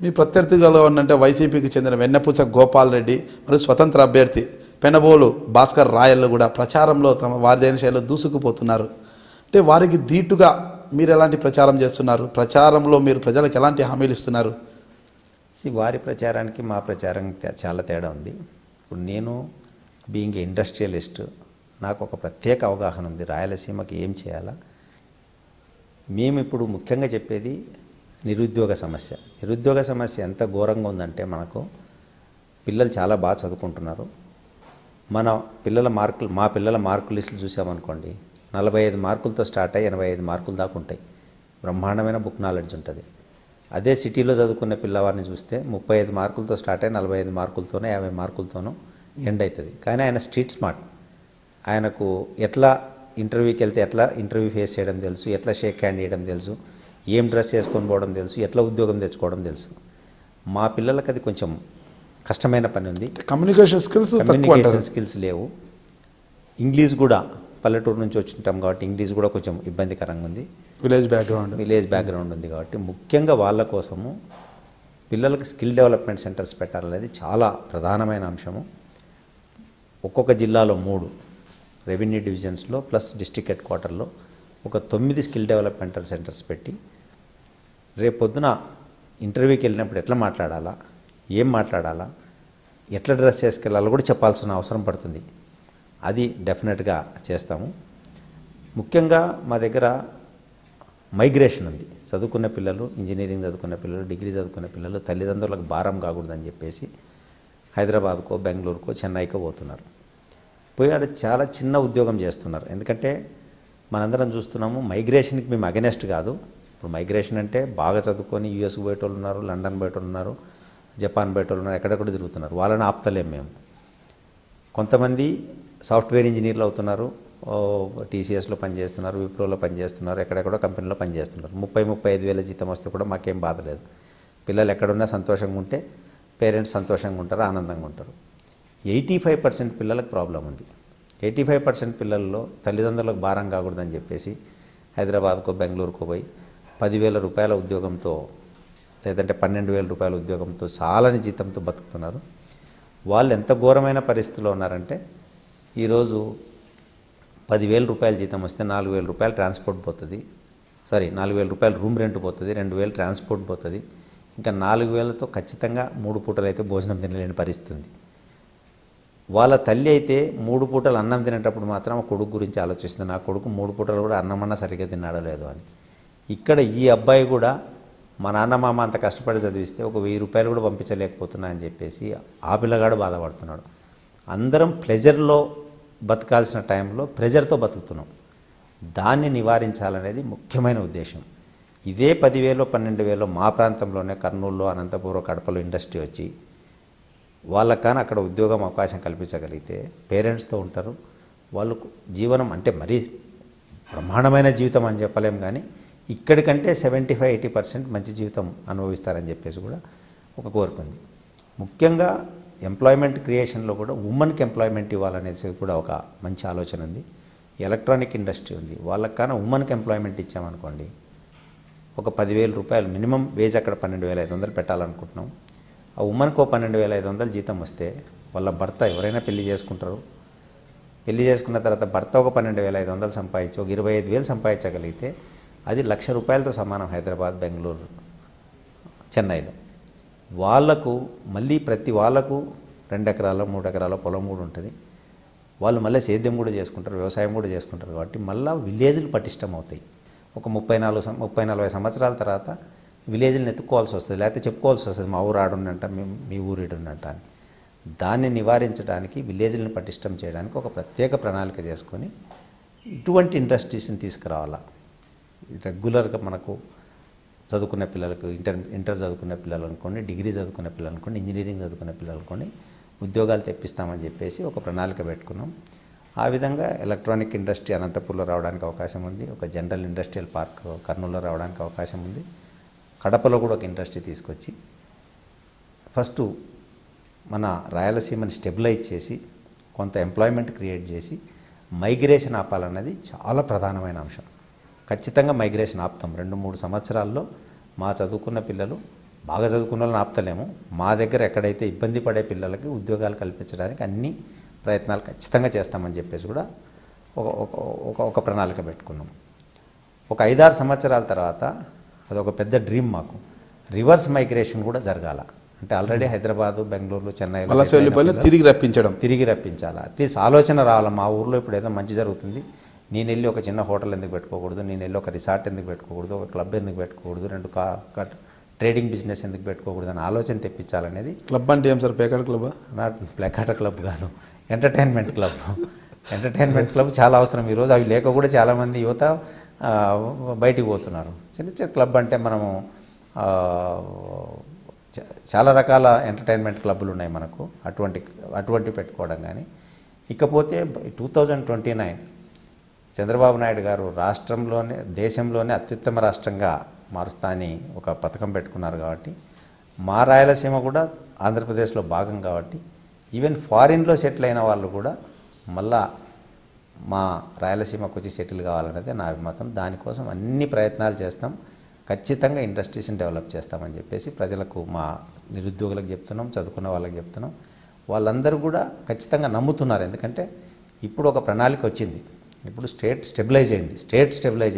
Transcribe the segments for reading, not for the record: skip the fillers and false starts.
మీ ప్రత్యర్థిగా ఉన్నంటే వైసీపీకి చెందిన వెన్నపూస గోపాల్ రెడ్డి మరియు స్వతంత్ర అభ్యర్థి పెనబోలు భాస్కర్ రాయలు కూడా ప్రచారంలో తమ వారిదైన శైలిలో దూసుకుపోతున్నారు. అంటే వారికి ధీటుగా మీరు ఎలాంటి ప్రచారం చేస్తున్నారు? ప్రచారంలో మీరు ప్రజలకు ఎలాంటి హామీలు ఇస్తున్నారు? వారి ప్రచారానికి మా ప్రచారం చాలా తేడా ఉంది. ఇప్పుడు నేను బీయింగ్ ఇండస్ట్రియలిస్ట్, నాకు ఒక ప్రత్యేక అవగాహన ఉంది రాయలసీమకి ఏం చేయాలా. మేము ఇప్పుడు ముఖ్యంగా చెప్పేది నిరుద్యోగ సమస్య. నిరుద్యోగ సమస్య ఎంత ఘోరంగా ఉందంటే, మనకు పిల్లలు చాలా బాగా చదువుకుంటున్నారు. మా పిల్లల మార్కుల లిస్టులు చూసామనుకోండి, 45 మార్కులతో స్టార్ట్ అయ్యి 85 మార్కులు దాకా ఉంటాయి. బ్రహ్మాండమైన బుక్ నాలెడ్జ్ ఉంటుంది. అదే సిటీలో చదువుకునే పిల్లవారిని చూస్తే 35 మార్కులతో స్టార్ట్ అయ్యి 45 మార్కులతోనో 50 మార్కులతోనో ఎండ్ అవుతుంది. కానీ ఆయన స్ట్రీట్ స్మార్ట్. ఆయనకు ఎట్లా ఇంటర్వ్యూకి వెళ్తే ఎట్లా ఇంటర్వ్యూ ఫేస్ చేయడం తెలుసు, ఎట్లా షేక్ హ్యాండ్ చేయడం తెలుసు, ఏం డ్రెస్ వేసుకొని పోవడం తెలుసు, ఎట్లా ఉద్యోగం తెచ్చుకోవడం తెలుసు. మా పిల్లలకి అది కొంచెం కష్టమైన పని ఉంది. కమ్యూనికేషన్ స్కిల్స్ లేవు. ఇంగ్లీష్ కూడా పల్లెటూరు నుంచి వచ్చింటాం కాబట్టి ఇంగ్లీష్ కూడా కొంచెం ఇబ్బందికరంగా ఉంది. విలేజ్ బ్యాక్గ్రౌండ్ ఉంది కాబట్టి ముఖ్యంగా వాళ్ళ కోసము పిల్లలకి స్కిల్ డెవలప్మెంట్ సెంటర్స్ పెట్టాలనేది చాలా ప్రధానమైన అంశము. ఒక్కొక్క జిల్లాలో 3 రెవెన్యూ డివిజన్స్లో ప్లస్ డిస్ట్రిక్ట్ హెడ్ క్వార్టర్లో ఒక 9 స్కిల్ డెవలప్మెంట్ సెంటర్స్ పెట్టి రేపొద్దున ఇంటర్వ్యూకి వెళ్ళినప్పుడు ఎట్లా మాట్లాడాలా, ఏం మాట్లాడాలా, ఎట్లా డ్రెస్ చేసుకెళ్ళాలో కూడా చెప్పాల్సిన అవసరం పడుతుంది. అది డెఫినెట్గా చేస్తాము. ముఖ్యంగా మా దగ్గర మైగ్రేషన్ ఉంది. చదువుకున్న పిల్లలు, ఇంజనీరింగ్ చదువుకున్న పిల్లలు, డిగ్రీ చదువుకున్న పిల్లలు తల్లిదండ్రులకు భారం కాకూడదని చెప్పేసి హైదరాబాద్కో, బెంగళూరుకో, చెన్నైకో పోతున్నారు. పోయి ఆడ చాలా చిన్న ఉద్యోగం చేస్తున్నారు. ఎందుకంటే మనందరం చూస్తున్నాము, మైగ్రేషన్కి మేము అగెనెస్ట్ కాదు. ఇప్పుడు మైగ్రేషన్ అంటే బాగా చదువుకొని యూఎస్కి పోయేటోళ్ళు ఉన్నారు, లండన్ పోయేటోళ్ళు ఉన్నారు, జపాన్ పోయేటోళ్ళు ఉన్నారు, ఎక్కడెక్కడ తిరుగుతున్నారు. వాళ్ళని ఆపుతలేము మేము. కొంతమంది సాఫ్ట్వేర్ ఇంజనీర్లు అవుతున్నారు, టీసీఎస్లో పనిచేస్తున్నారు, విప్రోలో పనిచేస్తున్నారు, ఎక్కడెక్కడో కంపెనీలో పనిచేస్తున్నారు. 30-35 వేల జీతం వస్తే కూడా మాకేం బాధ లేదు. పిల్లలు ఎక్కడున్నా సంతోషంగా ఉంటే పేరెంట్స్ సంతోషంగా ఉంటారు, ఆనందంగా ఉంటారు. 85% పిల్లలకు ప్రాబ్లం ఉంది. 85% పిల్లల్లో తల్లిదండ్రులకు భారం కాకూడదని చెప్పేసి హైదరాబాద్కో, బెంగళూరుకో పోయి 10,000 రూపాయల ఉద్యోగంతో లేదంటే 12,000 రూపాయల ఉద్యోగంతో చాలని జీతంతో బతుకుతున్నారు. వాళ్ళు ఎంత ఘోరమైన పరిస్థితిలో ఉన్నారంటే, ఈరోజు 10,000 రూపాయల జీతం వస్తే 4,000 రూపాయలు ట్రాన్స్పోర్ట్ పోతుంది, 4,000 రూపాయలు రూమ్ రెంట్ పోతుంది, 2,000 ట్రాన్స్పోర్ట్ పోతుంది, ఇంకా 4,000తో ఖచ్చితంగా 3 పూటలు అయితే భోజనం తినలేని పరిస్థితి ఉంది. వాళ్ళ తల్లి అయితే 3 పూటలు అన్నం తినేటప్పుడు మాత్రం ఆ కొడుకు గురించి ఆలోచిస్తుంది. నా కొడుకు 3 పూటలు కూడా అన్నమన్నా సరిగ్గా తిన్నాడో లేదో అని. ఇక్కడ ఈ అబ్బాయి కూడా మా నాన్న మామ అంత కష్టపడి చదివిస్తే ఒక 1,000 రూపాయలు కూడా పంపించలేకపోతున్నా అని చెప్పేసి ఆ పిల్లగాడు బాధపడుతున్నాడు. అందరం ప్లెజర్లో బతకాల్సిన టైంలో ప్రెజర్తో బతుకుతున్నాం. దాన్ని నివారించాలనేది ముఖ్యమైన ఉద్దేశం. ఇదే 10,000 12,000 మా ప్రాంతంలోనే కర్నూలులో, అనంతపురం, కడపలో ఇండస్ట్రీ వచ్చి వాళ్ళకు కానీ అక్కడ ఉద్యోగం అవకాశం కల్పించగలిగితే పేరెంట్స్తో ఉంటారు. వాళ్ళకు జీవనం అంటే మరీ బ్రహ్మాండమైన జీవితం అని చెప్పలేం, కానీ ఇక్కడికంటే 75-80% మంచి జీవితం అనుభవిస్తారని చెప్పేసి కూడా ఒక కోరిక ఉంది. ముఖ్యంగా ఎంప్లాయ్మెంట్ క్రియేషన్లో కూడా ఉమెన్కి ఎంప్లాయ్మెంట్ ఇవ్వాలనేసి కూడా ఒక మంచి ఆలోచన ఉంది. ఎలక్ట్రానిక్ ఇండస్ట్రీ ఉంది, వాళ్ళకి కానీ ఉమెన్కి ఎంప్లాయ్మెంట్ ఇచ్చామనుకోండి, ఒక 10,000 రూపాయలు మినిమం వేజ్ అక్కడ 12,500 పెట్టాలనుకుంటున్నాం. ఆ ఉమెన్కో 12,500 జీతం వస్తే వాళ్ళ భర్త ఎవరైనా పెళ్లి చేసుకుంటారు. పెళ్లి చేసుకున్న తర్వాత భర్త ఒక 12,500 సంపాదించి ఒక 25,000 సంపాదించగలిగితే అది 1,00,000 రూపాయలతో సమానం హైదరాబాద్, బెంగళూరు, చెన్నైలో. వాళ్లకు మళ్ళీ ప్రతి వాళ్ళకు 2 ఎకరాలు 3 ఎకరాల పొలం కూడా ఉంటుంది. వాళ్ళు మళ్ళీ సేద్యం కూడా చేసుకుంటారు, వ్యవసాయం కూడా చేసుకుంటారు. కాబట్టి మళ్ళీ విలేజ్లు పటిష్టం అవుతాయి. ఒక 30-40 సంవత్సరాల తర్వాత విలేజ్లను ఎత్తుక్కోవాల్సి వస్తుంది, లేకపోతే చెప్పుకోవాల్సి వస్తుంది మా ఊరు ఆడున్నట్ట, మీ ఊరు ఇడున్నట్ట అని. దాన్ని నివారించడానికి, విలేజ్లను పటిష్టం చేయడానికి ఒక ప్రత్యేక ప్రణాళిక చేసుకొని ఇటువంటి ఇండస్ట్రీస్ని తీసుకురావాలా. రెగ్యులర్గా మనకు చదువుకున్న పిల్లలకు ఇంటర్ చదువుకున్న పిల్లలు అనుకోండి, డిగ్రీ చదువుకున్న పిల్లలు అనుకోండి, ఇంజనీరింగ్ చదువుకున్న పిల్లలు అనుకోండి, ఉద్యోగాలు తెప్పిస్తామని చెప్పేసి ఒక ప్రణాళిక పెట్టుకున్నాం. ఆ విధంగా ఎలక్ట్రానిక్ ఇండస్ట్రీ అనంతపూర్లో రావడానికి అవకాశం ఉంది. ఒక జనరల్ ఇండస్ట్రియల్ పార్క్ కర్నూలులో రావడానికి అవకాశం ఉంది. కడపలో కూడా ఒక ఇండస్ట్రీ తీసుకొచ్చి ఫస్ట్ మన రాయలసీమని స్టెబిలైజ్ చేసి కొంత ఎంప్లాయ్మెంట్ క్రియేట్ చేసి మైగ్రేషన్ ఆపాలన్నది చాలా ప్రధానమైన అంశం. ఖచ్చితంగా మైగ్రేషన్ ఆపుతాం. 2-3 సంవత్సరాల్లో మా చదువుకున్న పిల్లలు బాగా చదువుకున్న వాళ్ళని ఆపుతలేము. మా దగ్గర ఎక్కడైతే ఇబ్బంది పడే పిల్లలకి ఉద్యోగాలు కల్పించడానికి అన్ని ప్రయత్నాలు ఖచ్చితంగా చేస్తామని చెప్పేసి కూడా ఒక ప్రణాళిక పెట్టుకున్నాం. ఒక 5-6 సంవత్సరాల తర్వాత అదొక పెద్ద డ్రీమ్ మాకు, రివర్స్ మైగ్రేషన్ కూడా జరగాల. అంటే ఆల్రెడీ హైదరాబాదు, బెంగళూరు, చెన్నైలో తిరిగి రప్పించాలి. అట్లీస్ట్ ఆలోచన రావాలి, మా ఊర్లో ఇప్పుడు ఏదో మంచి జరుగుతుంది, నేను వెళ్ళి ఒక చిన్న హోటల్ ఎందుకు పెట్టుకోకూడదు, నేను వెళ్ళి ఒక రిసార్ట్ ఎందుకు పెట్టుకోకూడదు, ఒక క్లబ్ ఎందుకు పెట్టుకోకూడదు, 2 ట్రేడింగ్ బిజినెస్ ఎందుకు పెట్టుకోకూడదు అని ఆలోచన తెప్పించాలనేది. క్లబ్ అంటే ఏం సార్? ప్లేకాట క్లబ్? నాట్ ప్లేకాట క్లబ్ కాదు, ఎంటర్టైన్మెంట్ క్లబ్. ఎంటర్టైన్మెంట్ క్లబ్ చాలా అవసరం ఈరోజు. అవి లేక కూడా చాలామంది యువత బయటికి పోతున్నారు. చిన్న చిన్న క్లబ్ అంటే మనము చాలా రకాల ఎంటర్టైన్మెంట్ క్లబ్బులు ఉన్నాయి మనకు, అటువంటి పెట్టుకోవడం. కానీ ఇకపోతే 2029 చంద్రబాబు నాయుడు గారు రాష్ట్రంలోనే, దేశంలోనే అత్యుత్తమ రాష్ట్రంగా మారుస్తా అని ఒక పథకం పెట్టుకున్నారు. కాబట్టి మా రాయలసీమ కూడా ఆంధ్రప్రదేశ్లో భాగం. కాబట్టి ఈవెన్ ఫారిన్లో సెటిల్ అయిన వాళ్ళు కూడా మళ్ళా మా రాయలసీమకు వచ్చి సెటిల్ కావాలనేది నా అభిమతం. దానికోసం అన్ని ప్రయత్నాలు చేస్తాం. ఖచ్చితంగా ఇండస్ట్రీస్ని డెవలప్ చేస్తామని చెప్పేసి ప్రజలకు, మా నిరుద్యోగులకు చెప్తున్నాం, చదువుకున్న వాళ్ళకి చెప్తున్నాం. వాళ్ళందరూ కూడా ఖచ్చితంగా నమ్ముతున్నారు. ఎందుకంటే ఇప్పుడు ఒక ప్రణాళిక వచ్చింది, ఇప్పుడు స్టేట్ స్టెబిలైజ్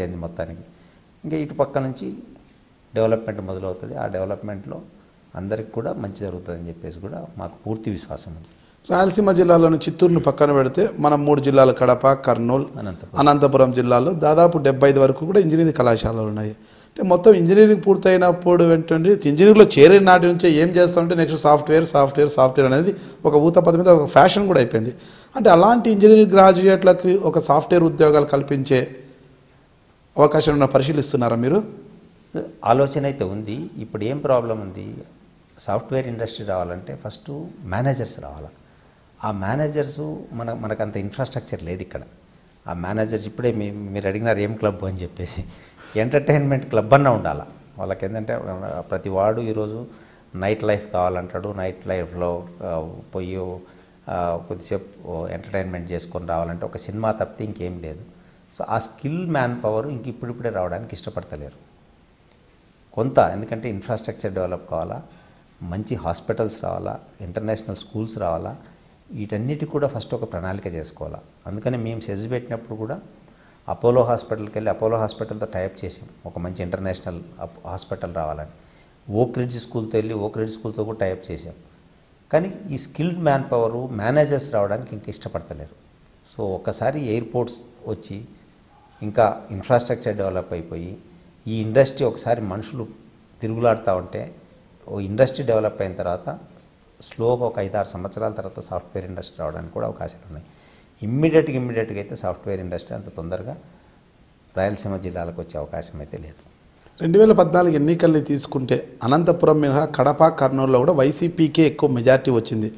అయింది మొత్తానికి. ఇంకా ఇటు పక్క నుంచి డెవలప్మెంట్ మొదలవుతుంది. ఆ డెవలప్మెంట్లో అందరికి కూడా మంచి జరుగుతుందని చెప్పేసి కూడా మాకు పూర్తి విశ్వాసం ఉంది. రాయలసీమ జిల్లాలోని చిత్తూరును పక్కన పెడితే మనం 3 జిల్లాలు, కడప, కర్నూలు, అనంతపురం జిల్లాలో దాదాపు 75 వరకు కూడా ఇంజనీరింగ్ కళాశాలలు ఉన్నాయి. అంటే మొత్తం ఇంజనీరింగ్ పూర్తయినప్పుడు ఏంటంటే ఇంజనీరింగ్లో చేరిన నాటి నుంచే ఏం చేస్తామంటే నెక్స్ట్ సాఫ్ట్వేర్ అనేది ఒక ఊతపదం మీద ఒక ఫ్యాషన్ కూడా అయిపోయింది. అంటే అలాంటి ఇంజనీరింగ్ గ్రాడ్యుయేట్లకు ఒక సాఫ్ట్వేర్ ఉద్యోగాలు కల్పించే అవకాశం ఉన్న పరిశీలిస్తున్నారా మీరు? ఆలోచన అయితే ఉంది. ఇప్పుడు ఏం ప్రాబ్లం ఉంది, సాఫ్ట్వేర్ ఇండస్ట్రీ రావాలంటే ఫస్ట్ మేనేజర్స్ రావాలి. ఆ మేనేజర్సు మనకంత ఇన్ఫ్రాస్ట్రక్చర్ లేదు ఇక్కడ. ఆ మేనేజర్స్ ఇప్పుడే మీరు అడిగినారు ఏం క్లబ్ అని చెప్పేసి, ఎంటర్టైన్మెంట్ క్లబ్ అన్న ఉండాలి వాళ్ళకి. ఏంటంటే ప్రతి వాడు ఈరోజు నైట్ లైఫ్ కావాలంటాడు, నైట్ లైఫ్లో పోయి కొద్దిసేపు ఎంటర్టైన్మెంట్ చేసుకొని రావాలంటే ఒక సినిమా తప్పితే ఇంకేం లేదు. సో ఆ స్కిల్ మ్యాన్ పవర్ ఇప్పుడిప్పుడే రావడానికి ఇష్టపడతలేరు కొంత. ఎందుకంటే ఇన్ఫ్రాస్ట్రక్చర్ డెవలప్ కావాలా, మంచి హాస్పిటల్స్ రావాలా, ఇంటర్నేషనల్ స్కూల్స్ రావాలా, వీటన్నిటి కూడా ఫస్ట్ ఒక ప్రణాళిక చేసుకోవాలా. అందుకని మేము సెజ్ పెట్టినప్పుడు కూడా అపోలో హాస్పిటల్కి వెళ్ళి అపోలో హాస్పిటల్తో టైప్ చేసాం, ఒక మంచి ఇంటర్నేషనల్ హాస్పిటల్ రావాలని. ఓక్ రిడ్జ్ స్కూల్తో వెళ్ళి ఓక్ రిడ్జ్ స్కూల్తో కూడా టైప్ చేసాం. కానీ ఈ స్కిల్డ్ మ్యాన్ పవరు మేనేజర్స్ రావడానికి ఇంక ఇష్టపడతలేరు. సో ఒకసారి ఎయిర్పోర్ట్స్ వచ్చి ఇంకా ఇన్ఫ్రాస్ట్రక్చర్ డెవలప్ అయిపోయి ఈ ఇండస్ట్రీ ఒకసారి మనుషులు తిరుగులాడుతూ ఉంటే, ఓ ఇండస్ట్రీ డెవలప్ అయిన తర్వాత స్లోగా ఒక 5-6 సంవత్సరాల తర్వాత సాఫ్ట్వేర్ ఇండస్ట్రీ రావడానికి కూడా అవకాశాలు ఉన్నాయి. ఇమ్మీడియట్గా అయితే సాఫ్ట్వేర్ ఇండస్ట్రీ అంత తొందరగా రాయలసీమ జిల్లాలకు వచ్చే అవకాశం అయితే లేదు. 2014 ఎన్నికల్ని తీసుకుంటే అనంతపురం మినహా కడప, కర్నూలులో కూడా వైసీపీకే ఎక్కువ మెజార్టీ వచ్చింది.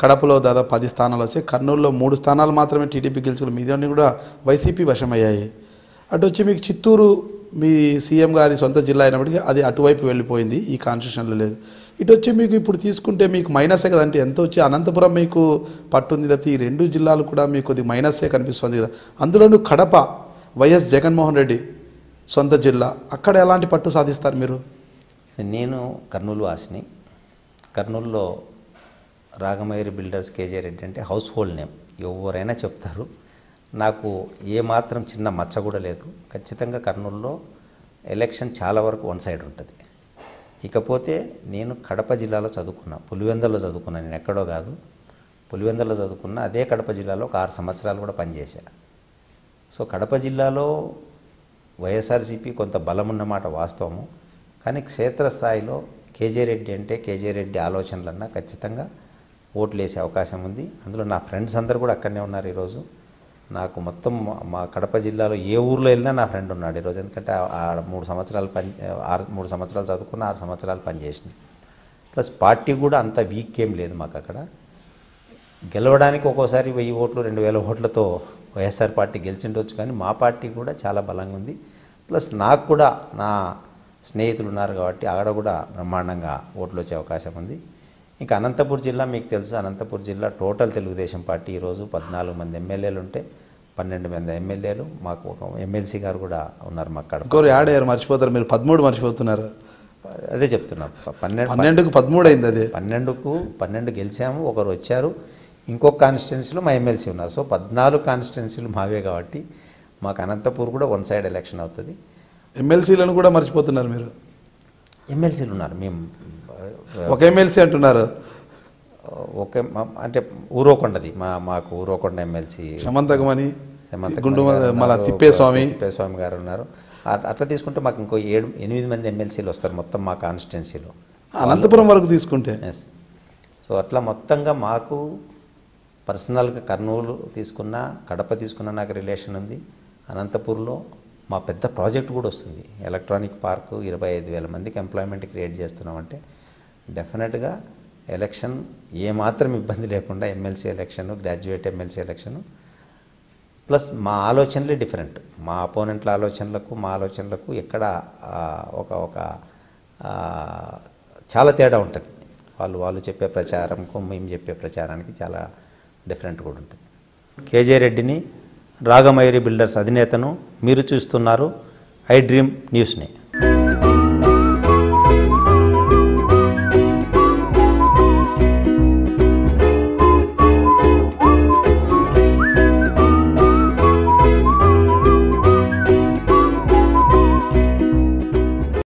కడపలో దాదాపు 10 స్థానాలు వచ్చాయి, కర్నూలులో 3 స్థానాలు మాత్రమే టీడీపీ గెలుచుకుని మిగతాన్ని కూడా వైసీపీ వశమయ్యాయి. అటు వచ్చి మీకు చిత్తూరు మీ సీఎం గారి సొంత జిల్లా అయినప్పటికీ అది అటువైపు వెళ్ళిపోయింది, ఈ కాన్స్టిట్యూషన్లో లేదు. ఇటు వచ్చి మీకు ఇప్పుడు తీసుకుంటే మీకు మైనసే కదంటే, ఎంత వచ్చి అనంతపురం మీకు పట్టుంది తప్పితే ఈ 2 జిల్లాలు కూడా మీకు కొద్దిగా మైనసే కనిపిస్తుంది కదా. అందులోనూ కడప వైఎస్ జగన్మోహన్ రెడ్డి సొంత జిల్లా, అక్కడ ఎలాంటి పట్టు సాధిస్తారు మీరు? నేను కర్నూలు వాసిని. కర్నూలులో రాగమయూరి బిల్డర్స్ కేజే రెడ్డి అంటే హౌస్ హోల్డ్ నేమ్, ఎవరైనా చెప్తారు. నాకు ఏమాత్రం చిన్న మచ్చ కూడా లేదు. ఖచ్చితంగా కర్నూలులో ఎలక్షన్ చాలా వరకు వన్ సైడ్ ఉంటుంది. ఇకపోతే నేను కడప జిల్లాలో చదువుకున్నా, పులివెందులలో చదువుకున్నా, నేను ఎక్కడో కాదు, పులివెందులలో చదువుకున్నా. అదే కడప జిల్లాలో ఒక 6 సంవత్సరాలు కూడా పనిచేశా. సో కడప జిల్లాలో వైఎస్ఆర్సీపీ కొంత బలం ఉన్నమాట వాస్తవము. కానీ క్షేత్రస్థాయిలో కేజే రెడ్డి అంటే కేజే రెడ్డి ఆలోచనలన్నా ఖచ్చితంగా ఓట్లు వేసే అవకాశం ఉంది. అందులో నా ఫ్రెండ్స్ అందరూ కూడా అక్కడనే ఉన్నారు ఈరోజు. నాకు మొత్తం మా కడప జిల్లాలో ఏ ఊర్లో వెళ్ళినా నా ఫ్రెండ్ ఉన్నాడు ఈరోజు. ఎందుకంటే 3 సంవత్సరాలు చదువుకున్న 6 సంవత్సరాలు పనిచేసిన. ప్లస్ పార్టీ కూడా అంత వీక్ ఏం లేదు మాకు అక్కడ. గెలవడానికి ఒక్కోసారి 1000 ఓట్లు 2000 ఓట్లతో వైఎస్ఆర్ పార్టీ గెలిచిండొచ్చు, కానీ మా పార్టీ కూడా చాలా బలంగా ఉంది. ప్లస్ నాకు కూడా నా స్నేహితులు ఉన్నారు కాబట్టి ఆడ కూడా బ్రహ్మాండంగా ఓట్లు వచ్చే అవకాశం ఉంది. ఇంకా అనంతపూర్ జిల్లా మీకు తెలుసు, అనంతపూర్ జిల్లా టోటల్ తెలుగుదేశం పార్టీ ఈరోజు 14 మంది ఎమ్మెల్యేలు ఉంటే 12 మంది ఎమ్మెల్యేలు, మాకు ఒక ఎమ్మెల్సీ గారు కూడా ఉన్నారు. మాకు కడప యాడ్ అయ్యారు, మర్చిపోతారు మీరు, 13 మర్చిపోతున్నారు. అదే చెప్తున్నాం. 12కు 13 అయింది. అదే 12 గెలిచాము, ఒకరు వచ్చారు, ఇంకొక కాన్స్టిట్యున్సీలో మా ఎమ్మెల్సీ ఉన్నారు. సో 14 కాన్స్టిట్యున్సీలు మావే కాబట్టి మాకు అనంతపూర్ కూడా వన్ సైడ్ ఎలక్షన్ అవుతుంది. ఎమ్మెల్సీలను కూడా మర్చిపోతున్నారు మీరు. ఎమ్మెల్సీలు ఉన్నారు, మేము ఒక ఎమ్మెల్సీ అంటున్నారు. ఓకే, అంటే ఊరవకొండది మాకు ఊరవకొండ ఎమ్మెల్సీ సమంతకమని, మళ్ళీ తిప్పేస్వామి గారు ఉన్నారు. అట్లా తీసుకుంటే మాకు ఇంకో 7-8 మంది ఎమ్మెల్సీలు వస్తారు మొత్తం మా కాన్స్టిట్యున్సీలో, అనంతపురం వరకు తీసుకుంటే. ఎస్. సో అట్లా మొత్తంగా మాకు పర్సనల్గా కర్నూలు తీసుకున్నా, కడప తీసుకున్నా నాకు రిలేషన్ ఉంది. అనంతపూర్లో మా పెద్ద ప్రాజెక్ట్ కూడా వస్తుంది, ఎలక్ట్రానిక్ పార్కు, 25,000 మందికి ఎంప్లాయ్మెంట్ క్రియేట్ చేస్తున్నామంటే డెఫినెట్గా ఎలక్షన్ ఏమాత్రం ఇబ్బంది లేకుండా MLC election, graduate MLC election. Plus మా ఆలోచనలే డిఫరెంట్, మా అపోనెంట్ల ఆలోచనలకు మా ఆలోచనలకు ఎక్కడ ఒక చాలా తేడా ఉంటుంది. వాళ్ళు చెప్పే ప్రచారంకు మేము చెప్పే ప్రచారానికి చాలా డిఫరెంట్ కూడా ఉంటుంది. కేజే రెడ్డిని, రాగమయూరి బిల్డర్స్ అధినేతను మీరు చూస్తున్నారు ఐ డ్రీమ్ న్యూస్ని.